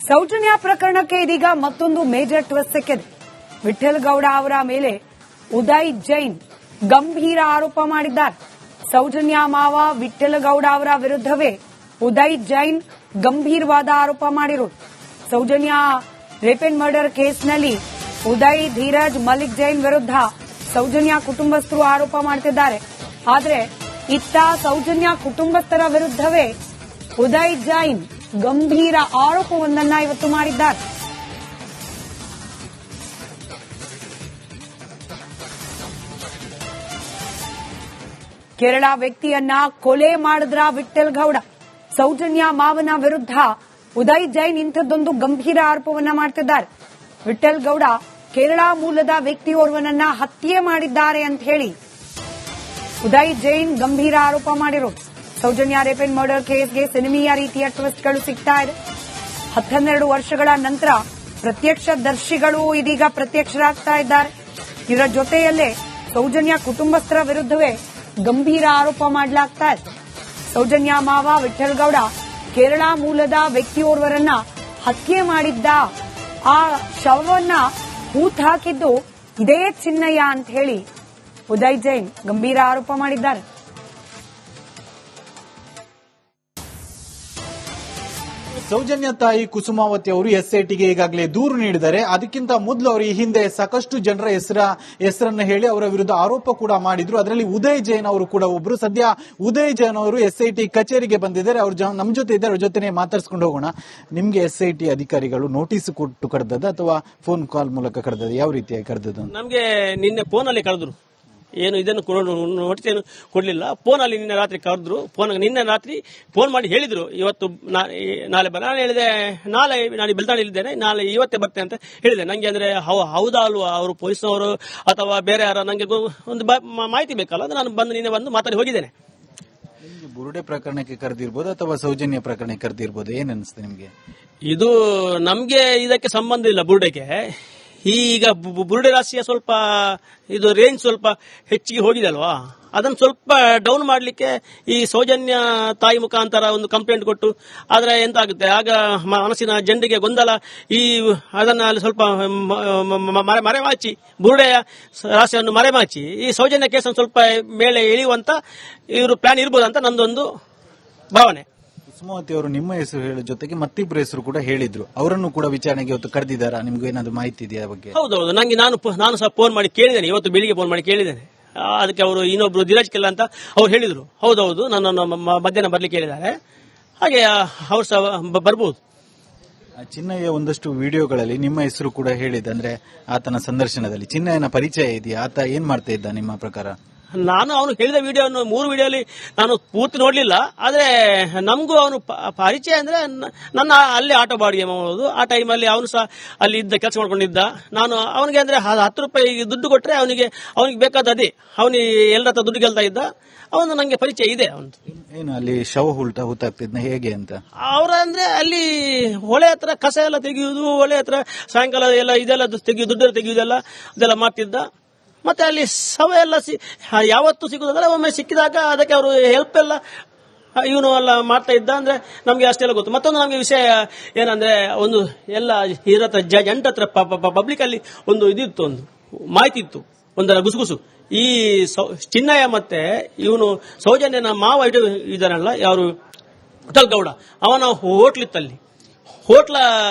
ಸೌಜನ್ಯ ಪ್ರಕರಣಕ್ಕೆ ಇದೀಗ ಮತ್ತೊಂದು ಮೇಜರ್ ಟ್ವಿಸ್ಟ್ ಸಿಕ್ಕಿದೆ. ವಿಠಲ್ ಗೌಡ ಅವರ ಮೇಲೆ ಉದಯ್ ಜೈನ್ ಗಂಭೀರ ಆರೋಪ ಮಾಡಿದ್ದಾರೆ. ಸೌಜನ್ಯ ಮಾವ ವಿಠಲ್ ಗೌಡ ಅವರ ವಿರುದ್ಧವೇ ಉದಯ್ ಜೈನ್ ಗಂಭೀರವಾದ ಆರೋಪ ಮಾಡಿರುವುದು. ಸೌಜನ್ಯ ರೇಪ್ ಅಂಡ್ ಮರ್ಡರ್ ಕೇಸ್ನಲ್ಲಿ ಉದಯ್ ಧೀರಜ್ ಮಲ್ಲಿಕ್ ಜೈನ್ ವಿರುದ್ಧ ಸೌಜನ್ಯ ಕುಟುಂಬಸ್ಥರು ಆರೋಪ ಮಾಡುತ್ತಿದ್ದಾರೆ. ಆದರೆ ಇತ್ತ ಸೌಜನ್ಯ ಕುಟುಂಬಸ್ಥರ ವಿರುದ್ಧವೇ ಉದಯ್ ಜೈನ್ ಗಂಭೀರ ಆರೋಪವೊಂದನ್ನ ಇವತ್ತು ಮಾಡಿದ್ದಾರೆ. ಕೇರಳ ವ್ಯಕ್ತಿಯನ್ನ ಕೊಲೆ ಮಾಡಿದ್ರ ವಿಠಲ್ ಗೌಡ. ಸೌಜನ್ಯ ಮಾವನ ವಿರುದ್ಧ ಉದಯ್ ಜೈನ್ ಇಂಥದ್ದೊಂದು ಗಂಭೀರ ಆರೋಪವನ್ನ ಮಾಡ್ತಿದ್ದಾರೆ. ವಿಠಲ್ ಗೌಡ ಕೇರಳ ಮೂಲದ ವ್ಯಕ್ತಿಯೋರ್ವನನ್ನ ಹತ್ಯೆ ಮಾಡಿದ್ದಾರೆ ಅಂತ ಹೇಳಿ ಉದಯ್ ಜೈನ್ ಗಂಭೀರ ಆರೋಪ ಮಾಡಿರೋದು. ಸೌಜನ್ಯ ರೇಪ್ ಅಂಡ್ ಮರ್ಡರ್ ಕೇಸ್ಗೆ ಸಿನಿಮೀಯ ರೀತಿಯ ಟ್ವಿಸ್ಟ್ಗಳು ಸಿಗ್ತಾ ಇದೆ. 12 ವರ್ಷಗಳ ನಂತರ ಪ್ರತ್ಯಕ್ಷದರ್ಶಿಗಳು ಇದೀಗ ಪ್ರತ್ಯಕ್ಷರಾಗ್ತಾ ಇದ್ದಾರೆ. ಇದರ ಜೊತೆಯಲ್ಲೇ ಸೌಜನ್ಯ ಕುಟುಂಬಸ್ಥರ ವಿರುದ್ಧವೇ ಗಂಭೀರ ಆರೋಪ ಮಾಡಲಾಗ್ತಾ ಇದೆ. ಸೌಜನ್ಯ ಮಾವ ವಿಠಲ್ ಗೌಡ ಕೇರಳ ಮೂಲದ ವ್ಯಕ್ತಿಯೋರ್ವರನ್ನ ಹತ್ಯೆ ಮಾಡಿದ್ದ, ಆ ಶವವನ್ನ ಹೂತ್ ಹಾಕಿದ್ದು ಇದೇ ಚಿನ್ನಯ್ಯ ಅಂತ ಹೇಳಿ ಉದಯ್ ಜೈನ್ ಗಂಭೀರ ಆರೋಪ ಮಾಡಿದ್ದಾರೆ. ಸೌಜನ್ಯ ತಾಯಿ ಕುಸುಮಾವತಿ ಅವರು ಎಸ್ಐಟಿಗೆ ಈಗಾಗಲೇ ದೂರು ನೀಡಿದ್ದಾರೆ. ಅದಕ್ಕಿಂತ ಮೊದಲು ಅವರು ಈ ಹಿಂದೆ ಸಾಕಷ್ಟು ಜನರ ಹೆಸರನ್ನು ಹೇಳಿ ಅವರ ವಿರುದ್ಧ ಆರೋಪ ಕೂಡ ಮಾಡಿದ್ರು. ಅದರಲ್ಲಿ ಉದಯ್ ಜೈನ್ ಅವರು ಕೂಡ ಒಬ್ರು. ಸದ್ಯ ಉದಯ್ ಜೈನ್ ಅವರು ಎಸ್ಐಟಿ ಕಚೇರಿಗೆ ಬಂದಿದ್ದಾರೆ. ಅವರು ನಮ್ಮ ಜೊತೆ ಇದ್ದಾರೆ, ಅವ್ರ ಜೊತೆ ಮಾತಾಡ್ಸ್ಕೊಂಡು ಹೋಗೋಣ. ನಿಮ್ಗೆ ಎಸ್ಐಟಿ ಅಧಿಕಾರಿಗಳು ನೋಟಿಸ್ ಕೊಟ್ಟು ಕರೆದದ ಅಥವಾ ಫೋನ್ ಕಾಲ್ ಮೂಲಕ ಕರೆದದ? ಯಾವ ರೀತಿಯಾಗಿ ಕರೆದದ್ದು? ನಮ್ಗೆ ನಿನ್ನೆ ಫೋನ್ ಅಲ್ಲಿ ಕರೆದ್ರು. ಏನು ಇದನ್ನು ನೋಟಿಸ್ ಏನು ಕೊಡ್ಲಿಲ್ಲ. ಫೋನ್ ಅಲ್ಲಿ ನಿನ್ನೆ ರಾತ್ರಿ ಕರೆದ್ರು. ನಿನ್ನೆ ರಾತ್ರಿ ಫೋನ್ ಮಾಡಿ ಹೇಳಿದ್ರು ಇವತ್ತು ನಾಳೆ ಬರ. ನಾನು ಹೇಳಿದೆ ನಾನು ಬೆಳ್ತಾಣಿಲಿದ್ದೇನೆ, ನಾಳೆ ಇವತ್ತೇ ಬರ್ತೇನೆ ಅಂತ ಹೇಳಿದೆ. ನಂಗೆ ಅಂದ್ರೆ ಹೌದಾ ಅಲ್ವಾ ಅವರು ಪೊಲೀಸ್ನವರು ಅಥವಾ ಬೇರೆ ಯಾರ, ನಂಗೆ ಒಂದು ಮಾಹಿತಿ ಬೇಕಲ್ಲ. ನಾನು ನಿನ್ನೆ ಬಂದು ಮಾತಾಡಿ ಹೋಗಿದ್ದೇನೆ. ಬುರುಡೆ ಪ್ರಕರಣಕ್ಕೆ ಕರೆದಿರ್ಬೋದು ಅಥವಾ ಸೌಜನ್ಯ ಪ್ರಕರಣಕ್ಕೆ ಕರೆದಿರ್ಬೋದು, ಏನ್ ಅನಿಸ್ತದೆ ನಿಮ್ಗೆ? ಇದು ನಮ್ಗೆ ಇದಕ್ಕೆ ಸಂಬಂಧ ಇಲ್ಲ ಬುರುಡೆಗೆ. ಈಗ ಬುರುಡೆ ರಾಶಿಯ ಸ್ವಲ್ಪ ಇದು ರೇಂಜ್ ಸ್ವಲ್ಪ ಹೆಚ್ಚಿಗೆ ಹೋಗಿದೆ ಅಲ್ವಾ, ಅದನ್ನು ಸ್ವಲ್ಪ ಡೌನ್ ಮಾಡಲಿಕ್ಕೆ ಈ ಸೌಜನ್ಯ ತಾಯಿ ಮುಖಾಂತರ ಒಂದು ಕಂಪ್ಲೇಂಟ್ ಕೊಟ್ಟು ಆದ್ರೆ ಎಂತ ಆಗುತ್ತೆ, ಆಗ ಮನಸ್ಸಿನ ಜನರಿಗೆ ಗೊಂದಲ, ಅದನ್ನ ಸ್ವಲ್ಪ ಮರೆಮಾಚಿ ಬುರುಡೆಯ ರಾಶಿಯನ್ನು ಮರೆಮಾಚಿ ಈ ಸೌಜನ್ಯ ಕೇಸನ್ನು ಸ್ವಲ್ಪ ಮೇಲೆ ಇಳಿಯುವಂತ ಇವರು ಪ್ಲಾನ್ ಇರ್ಬೋದು ಅಂತ ನಂದೊಂದು ಭಾವನೆ. ಕುಸುಮಾವತಿ ಅವರು ನಿಮ್ಮ ಹೆಸರು ಹೇಳೋ ಜೊತೆಗೆ ಮತ್ತಿಬ್ಬರ ಹೆಸರು ಕೂಡ ಹೇಳಿದ್ರು. ಅವರನ್ನು ಕೂಡ ವಿಚಾರಣೆಗೆ ಇವತ್ತು ಕರೆದಿದ್ದಾರಾ? ನಿಮ್ಗೆ ಏನಾದ್ರು ಮಾಹಿತಿ ಇದೆಯಾ ಬಗ್ಗೆ? ಹೌದೌದು, ನಂಗೆ ನಾನು ಸಹ ಫೋನ್ ಮಾಡಿ ಕೇಳಿದ್ದೇನೆ. ಇವತ್ತು ಬೆಳಿಗ್ಗೆ ಫೋನ್ ಮಾಡಿ ಕೇಳಿದ್ದೇನೆ. ಅದಕ್ಕೆ ಅವರು ಇನ್ನೊಬ್ರು ಧೀರಜ್ ಕೆಲ್ಲ ಅಂತ ಅವ್ರು ಹೇಳಿದ್ರು. ಹೌದೌದು, ನನ್ನನ್ನು ಮಧ್ಯಾಹ್ನ ಬರ್ಲಿಕ್ಕೆ ಹೇಳಿದ್ದಾರೆ. ಹಾಗೆ ಅವ್ರು ಸಹ ಬರ್ಬೋದು. ಚಿನ್ನಯ್ಯ ಒಂದಷ್ಟು ವಿಡಿಯೋಗಳಲ್ಲಿ ನಿಮ್ಮ ಹೆಸರು ಕೂಡ ಹೇಳಿದೆ. ಅಂದ್ರೆ ಆತನ ಸಂದರ್ಶನದಲ್ಲಿ ಚಿನ್ನಯ್ಯನ ಪರಿಚಯ ಇದೆಯಾ? ಆತ ಏನ್ ಮಾಡ್ತಾ ಇದ್ದ ನಿಮ್ಮ ಪ್ರಕಾರ? ನಾನು ಅವನು ಹೇಳಿದ ವಿಡಿಯೋವನ್ನು 3 ವಿಡಿಯೋಲಿ ನಾನು ಪೂರ್ತಿ ನೋಡ್ಲಿಲ್ಲ. ಆದ್ರೆ ನಮಗೂ ಅವನು ಪರಿಚಯ ಅಂದ್ರೆ ನನ್ನ ಅಲ್ಲಿ ಆಟೋ ಬಾಡಿಗೆ ಮಾಡೋದು. ಆ ಟೈಮಲ್ಲಿ ಅವನು ಸಹ ಅಲ್ಲಿ ಇದ್ದ, ಕೆಲಸ ಮಾಡ್ಕೊಂಡಿದ್ದ. ನಾನು ಅವನಿಗೆ ಅಂದ್ರೆ 10 ರೂಪಾಯಿ ದುಡ್ಡು ಕೊಟ್ರೆ ಅವನಿಗೆ ಬೇಕಾದ ಅದೇ, ಅವನಿಗೆ ಎಲ್ಲರ ಹತ್ರ ದುಡ್ಡು ಗೆಲ್ತಾ ಇದ್ದ. ಅವನು ನಂಗೆ ಪರಿಚಯ ಇದೆ. ಅವನು ಏನು ಅಲ್ಲಿ ಶವ ಹೂತಾಗ್ತಿದ್ನ ಹೇಗೆ ಅಂತ? ಅವರ ಅಂದ್ರೆ ಅಲ್ಲಿ ಹೊಳೆ ಹತ್ರ ಕಸ ಎಲ್ಲ ತೆಗೆಯುವುದು, ಹೊಳೆ ಹತ್ರ ಸಾಯಂಕಾಲ ಎಲ್ಲ ಇದೆಲ್ಲ ತೆಗೆಯುವುದು, ದುಡ್ಡು ತೆಗೆಯುವುದೆಲ್ಲ ಅದೆಲ್ಲ ಮಾಡ್ತಿದ್ದ. ಮತ್ತೆ ಅಲ್ಲಿ ಶವ ಎಲ್ಲ ಯಾವತ್ತು ಸಿಗುವುದಂದ್ರೆ ಒಮ್ಮೆ ಸಿಕ್ಕಿದಾಗ ಅದಕ್ಕೆ ಅವರು ಹೆಲ್ಪ್ ಎಲ್ಲ ಇವನು ಎಲ್ಲ ಮಾಡ್ತಾ ಇದ್ದ. ಅಂದ್ರೆ ನಮ್ಗೆ ಅಷ್ಟೆಲ್ಲ ಗೊತ್ತು. ಮತ್ತೊಂದು ನಮ್ಗೆ ವಿಷಯ ಏನಂದ್ರೆ, ಒಂದು ಎಲ್ಲ ಇರತ್ರ ಜಂಟ ಹತ್ರ ಪಬ್ಲಿಕ್ ಅಲ್ಲಿ ಒಂದು ಇದಿತ್ತು, ಒಂದು ಮಾಹಿತಿ ಇತ್ತು, ಒಂದರ ಗುಸುಗುಸು. ಈ ಚಿನ್ನಯ್ಯ ಮತ್ತೆ ಇವನು ಸೌಜನ್ಯನ ಮಾವ ಇದಾನಲ್ಲ, ಯಾರು ವಿಠಲ್ ಗೌಡ, ಅವನ ಹೋಟ್ಲಿತ್ತಲ್ಲಿ. ಹೋಟ್ಲ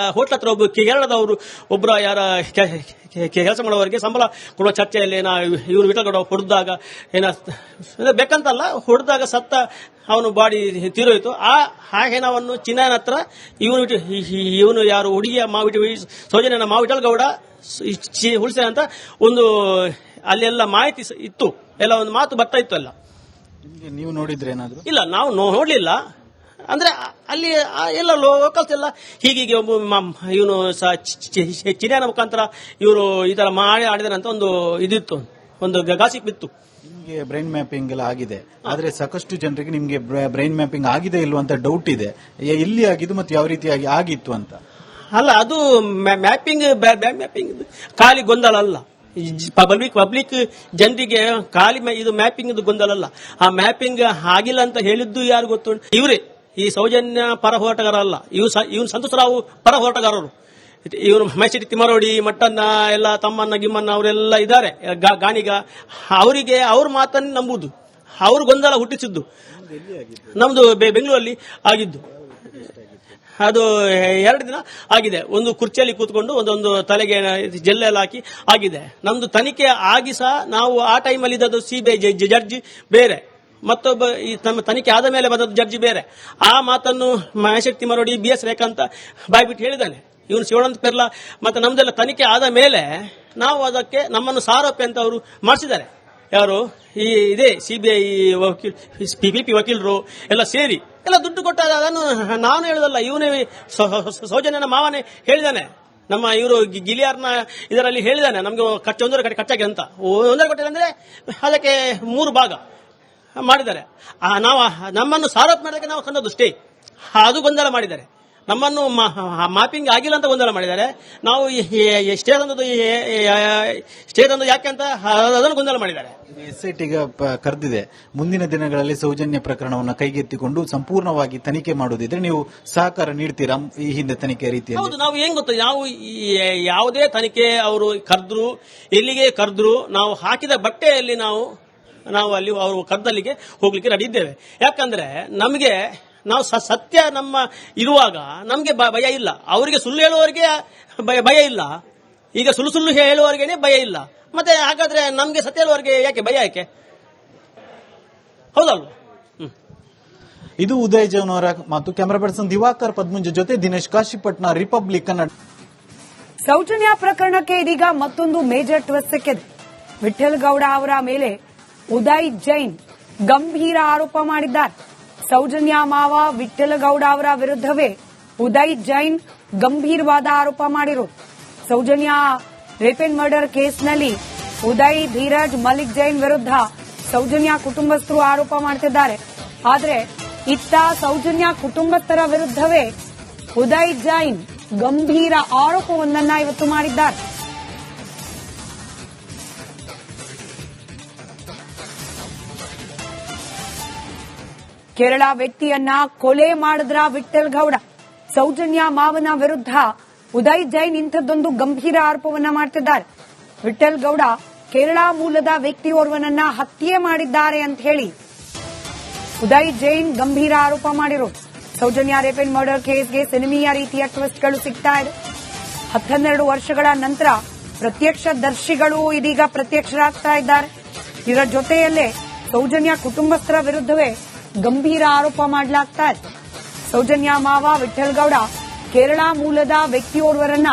ಹತ್ರ ಒಬ್ಬ ಕೇರಳದವರು ಒಬ್ಬರ ಯಾರ ಕೆಲಸ ಮಾಡೋವರಿಗೆ ಸಂಬಳ ಕೊಡುವ ಚರ್ಚೆಯಲ್ಲಿ ಇವರು ವಿಠಲ್ ಗೌಡ ಹೊಡೆದಾಗ ಬೇಕಂತಲ್ಲ, ಹೊಡೆದಾಗ ಸತ್ತ ಅವನು ಬಾಡಿ ತೀರೋಯ್ತು. ಆ ಹೆಣವನ್ನು ಚಿನ್ನಯ್ಯನ ಹತ್ರ ಇವನು ಯಾರು ಹುಡುಗಿಯ ಸೌಜನ್ಯನ ಮಾವ ವಿಠಲ್ ಗೌಡ ಉಳಿಸ ಅಂತ ಒಂದು ಅಲ್ಲೆಲ್ಲ ಮಾಹಿತಿ ಇತ್ತು, ಎಲ್ಲ ಒಂದು ಮಾತು ಬರ್ತಾ ಇತ್ತು. ಎಲ್ಲ ನೀವು ನೋಡಿದ್ರೆ ಏನಾದ್ರು? ಇಲ್ಲ, ನಾವು ನೋಡ್ಲಿಲ್ಲ. ಅಂದ್ರೆ ಅಲ್ಲಿ ಎಲ್ಲ ಲೋಕಲ್ಸ್ ಎಲ್ಲ ಹೀಗೀಗೆ ಇವನು ಚಿನ್ನಯ್ಯನ ಮುಖಾಂತರ ಇವರು ಈ ತರ ಮಾಡಿ ಆಡಿದಾರೆ ಅಂತ ಒಂದು ಇದಿತ್ತು, ಒಂದು ಗಾಸಿಪ್ ಇತ್ತು. ನಿಮ್ಗೆ ಬ್ರೈನ್ ಮ್ಯಾಪಿಂಗ್ ಎಲ್ಲ ಆಗಿದೆ, ಆದ್ರೆ ಸಾಕಷ್ಟು ಜನರಿಗೆ ನಿಮ್ಗೆ ಬ್ರೈನ್ ಮ್ಯಾಪಿಂಗ್ ಆಗಿದೆ ಇಲ್ವಾ ಅಂತ ಡೌಟ್ ಇದೆ. ಎಲ್ಲಿ ಆಗಿದ್ದು ಮತ್ತೆ ಯಾವ ರೀತಿಯಾಗಿ ಆಗಿತ್ತು ಅಂತ? ಅಲ್ಲ, ಅದು ಮ್ಯಾಪಿಂಗ್ ಖಾಲಿ ಗೊಂದಲ ಅಲ್ಲ. ಪಬ್ಲಿಕ್ ಜನರಿಗೆ ಖಾಲಿ ಇದು ಮ್ಯಾಪಿಂಗ್ ಗೊಂದಲ ಅಲ್ಲ. ಆ ಮ್ಯಾಪಿಂಗ್ ಆಗಿಲ್ಲ ಅಂತ ಹೇಳಿದ್ದು ಯಾರು ಗೊತ್ತು? ಈ ಸೌಜನ್ಯ ಪರ ಹೋರಾಟಗಾರ ಅಲ್ಲ, ಇವನು ಸಂತೋಷರಾವು ಪರ ಹೋರಾಟಗಾರರು. ಇವನು ಮೈಸಿಟಿ ತಿಮ್ಮರೋಡಿ ಮಟ್ಟನ್ನ ಎಲ್ಲ ತಮ್ಮನ್ನ ಗಿಮ್ಮನ್ನ ಅವರೆಲ್ಲ ಇದ್ದಾರೆ ಗಾಣಿಗ. ಅವರಿಗೆ ಅವ್ರ ಮಾತನ್ನು ನಂಬುದು, ಅವ್ರ ಗೊಂದಲ ಹುಟ್ಟಿಸಿದ್ದು. ನಮ್ದು ಬೆಂಗಳೂರಲ್ಲಿ ಆಗಿದ್ದು ಅದು 2 ದಿನ ಆಗಿದೆ. ಒಂದು ಕುರ್ಚಿಯಲ್ಲಿ ಕೂತ್ಕೊಂಡು ಒಂದೊಂದು ತಲೆಗೆ ಜೆಲ್ಲೆಲ್ಲ ಹಾಕಿ ಆಗಿದೆ. ನಮ್ದು ತನಿಖೆ ಆಗಿ ಸಹ ನಾವು ಆ ಟೈಮಲ್ಲಿ ಇದ್ದದ್ದು ಸಿಬಿಐ ಜಡ್ಜಿ ಬೇರೆ, ಮತ್ತೊಬ್ಬ ಈ ನಮ್ಮ ತನಿಖೆ ಆದ ಮೇಲೆ ಬಂದದ್ದು ಜಡ್ಜಿ ಬೇರೆ. ಆ ಮಾತನ್ನು ಮಹೇಶ್ ತಿಮ್ಮರೋಡಿ BS ರೇಖಾಂತ ಬಾಯ್ಬಿಟ್ಟು ಹೇಳಿದ್ದಾನೆ. ಇವನು ಶಿವಾನಂದ ಪೆರ್ಲಾ ಮತ್ತೆ ನಮ್ದೆಲ್ಲ ತನಿಖೆ ಆದ ಮೇಲೆ ನಾವು ಅದಕ್ಕೆ ನಮ್ಮನ್ನು ಸಾರೋಪಿ ಅಂತ ಅವರು ಮಾಡಿಸಿದ್ದಾರೆ. ಯಾರು ಇದೇ ಸಿಬಿಐ PPP ವಕೀಲರು ಎಲ್ಲ ಸೇರಿ ಎಲ್ಲ ದುಡ್ಡು ಕೊಟ್ಟ. ಅದನ್ನು ನಾನು ಹೇಳುದಲ್ಲ, ಇವನೇ ಸೌಜನ್ಯನ ಮಾವನೇ ಹೇಳಿದ್ದಾನೆ. ನಮ್ಮ ಇವರು ಗಿಲಿಯಾರ್ನ ಇದರಲ್ಲಿ ಹೇಳಿದ್ದಾನೆ, ನಮ್ಗೆ ಒಂದೂವರೆ ಕಡೆ ಖರ್ಚಾಗಿ ಅಂತ. 1.5 ಕೋಟಿ ಅಂದ್ರೆ ಅದಕ್ಕೆ 3 ಭಾಗ ಮಾಡಿದ್ದಾರೆ. ನಾವು ನಮ್ಮನ್ನು ಸಾರೋಪ ಮಾಡೋದಕ್ಕೆ ನಾವು ಕಂಡದ್ದು ಸ್ಟೇ, ಅದು ಗೊಂದಲ ಮಾಡಿದ್ದಾರೆ. ನಮ್ಮನ್ನು ಮಾಪಿಂಗ್ ಆಗಿಲ್ಲ ಅಂತ ಗೊಂದಲ ಮಾಡಿದ್ದಾರೆ. ನಾವು ಸ್ಟೇ ತಂದು ಯಾಕೆ ಅಂತ ಅದನ್ನು ಗೊಂದಲ ಮಾಡಿದ್ದಾರೆ. SITಗೆ ಕರೆದಿದೆ. ಮುಂದಿನ ದಿನಗಳಲ್ಲಿ ಸೌಜನ್ಯ ಪ್ರಕರಣವನ್ನು ಕೈಗೆತ್ತಿಕೊಂಡು ಸಂಪೂರ್ಣವಾಗಿ ತನಿಖೆ ಮಾಡುವುದಿದ್ರೆ ನೀವು ಸಹಕಾರ ನೀಡ್ತೀರಾ? ಈ ಹಿಂದೆ ತನಿಖೆ ರೀತಿಯಲ್ಲಿ ಹೌದು, ನಾವು ಏನ್ ಗೊತ್ತಾ, ನಾವು ಯಾವುದೇ ತನಿಖೆ ಅವರು ಕರೆದ್ರು, ಎಲ್ಲಿಗೆ ಕರೆದ್ರು, ನಾವು ಹಾಕಿದ ಬಟ್ಟೆಯಲ್ಲಿ ನಾವು ಅಲ್ಲಿ ಅವರು ಕರೆದಲ್ಲಿಗೆ ಹೋಗ್ಲಿಕ್ಕೆ ರೆಡಿ ಇದ್ದೇವೆ. ಯಾಕಂದ್ರೆ ನಮಗೆ ನಾವು ಸತ್ಯ ನಮ್ಮ ಇರುವಾಗ ನಮಗೆ ಭಯ ಇಲ್ಲ. ಅವರಿಗೆ ಸುಳ್ಳು ಹೇಳುವವರಿಗೆ ಭಯ ಇಲ್ಲ. ಈಗ ಸುಳ್ಳು ಹೇಳುವವರಿಗೇನೆ ಭಯ ಇಲ್ಲ. ಮತ್ತೆ ಹಾಗಾದ್ರೆ ನಮ್ಗೆ ಸತ್ಯ ಹೇಳುವವರಿಗೆ ಯಾಕೆ ಭಯ? ಯಾಕೆ? ಹೌದಲ್ವಾ? ಇದು ಉದಯ್ ಜೈನ್ ಅವರ ಮಾತು. ಕ್ಯಾಮರಾ ಪರ್ಸನ್ ದಿವಾಕರ್ ಪದ್ಮುಂಜ ಜೊತೆ ದಿನೇಶ್ ಕಾಶಿಪಟ್ನ, ರಿಪಬ್ಲಿಕ್ ಕನ್ನಡ. ಸೌಜನ್ಯ ಪ್ರಕರಣಕ್ಕೆ ಇದೀಗ ಮತ್ತೊಂದು ಮೇಜರ್ ಟ್ವಿಸ್ಟ್ ಸಿಕ್ಕಿದೆ. ವಿಠಲ್ ಗೌಡ ಅವರ ಮೇಲೆ ಉದಯ್ ಜೈನ್ ಗಂಭೀರ ಆರೋಪ ಮಾಡಿದ್ದಾರೆ. ಸೌಜನ್ಯ ಮಾವ ವಿಠಲ್ ಗೌಡ ಅವರ ವಿರುದ್ಧವೇ ಉದಯ್ ಜೈನ್ ಗಂಭೀರವಾದ ಆರೋಪ ಮಾಡಿರೋದು. ಸೌಜನ್ಯ ರೇಪ್ ಅಂಡ್ ಮರ್ಡರ್ ಕೇಸ್ನಲ್ಲಿ ಉದಯ್, ಧೀರಜ್, ಮಲಿಕ್ ಜೈನ್ ವಿರುದ್ಧ ಸೌಜನ್ಯ ಕುಟುಂಬಸ್ಥರು ಆರೋಪ ಮಾಡ್ತಿದ್ದಾರೆ. ಆದರೆ ಇತ್ತ ಸೌಜನ್ಯ ಕುಟುಂಬಸ್ಥರ ವಿರುದ್ಧವೇ ಉದಯ್ ಜೈನ್ ಗಂಭೀರ ಆರೋಪವೊಂದನ್ನ ಇವತ್ತು ಮಾಡಿದ್ದಾರೆ. ಕೇರಳ ವ್ಯಕ್ತಿಯನ್ನ ಕೊಲೆ ಮಾಡಿದ್ರ ವಿಠಲ್ ಗೌಡ. ಸೌಜನ್ಯ ಮಾವನ ವಿರುದ್ಧ ಉದಯ್ ಜೈನ್ ಇಂಥದ್ದೊಂದು ಗಂಭೀರ ಆರೋಪವನ್ನ ಮಾಡ್ತಿದ್ದಾರೆ. ವಿಠಲ್ ಗೌಡ ಕೇರಳ ಮೂಲದ ವ್ಯಕ್ತಿಯೋರ್ವನನ್ನ ಹತ್ಯೆ ಮಾಡಿದ್ದಾರೆ ಅಂತ ಹೇಳಿ ಉದಯ್ ಜೈನ್ ಗಂಭೀರ ಆರೋಪ ಮಾಡಿರೋದು. ಸೌಜನ್ಯ ರೇಪ್ ಅಂಡ್ ಮರ್ಡರ್ ಕೇಸ್ಗೆ ಸಿನಿಮೀಯ ರೀತಿಯ ಟ್ವಿಸ್ಟ್ಗಳು ಸಿಗ್ತಾ ಇದೆ. 12 ವರ್ಷಗಳ ನಂತರ ಪ್ರತ್ಯಕ್ಷದರ್ಶಿಗಳು ಇದೀಗ ಪ್ರತ್ಯಕ್ಷರಾಗ್ತಾ ಇದ್ದಾರೆ. ಇದರ ಜೊತೆಯಲ್ಲೇ ಸೌಜನ್ಯ ಕುಟುಂಬಸ್ಥರ ವಿರುದ್ಧವೇ ಗಂಭೀರ ಆರೋಪ ಮಾಡಲಾಗ್ತಾ ಇದೆ. ಸೌಜನ್ಯ ಮಾವ ವಿಠಲ್ ಗೌಡ ಕೇರಳ ಮೂಲದ ವ್ಯಕ್ತಿಯೋರ್ವರನ್ನ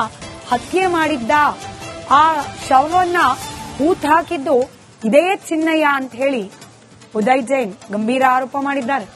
ಹತ್ಯೆ ಮಾಡಿದ್ದ, ಆ ಶವವನ್ನ ಹೂತ್ ಹಾಕಿದ್ದು ಇದೇ ಚಿನ್ನಯ್ಯ ಅಂತ ಹೇಳಿ ಉದಯ್ ಜೈನ್ ಗಂಭೀರ ಆರೋಪ ಮಾಡಿದ್ದಾರೆ.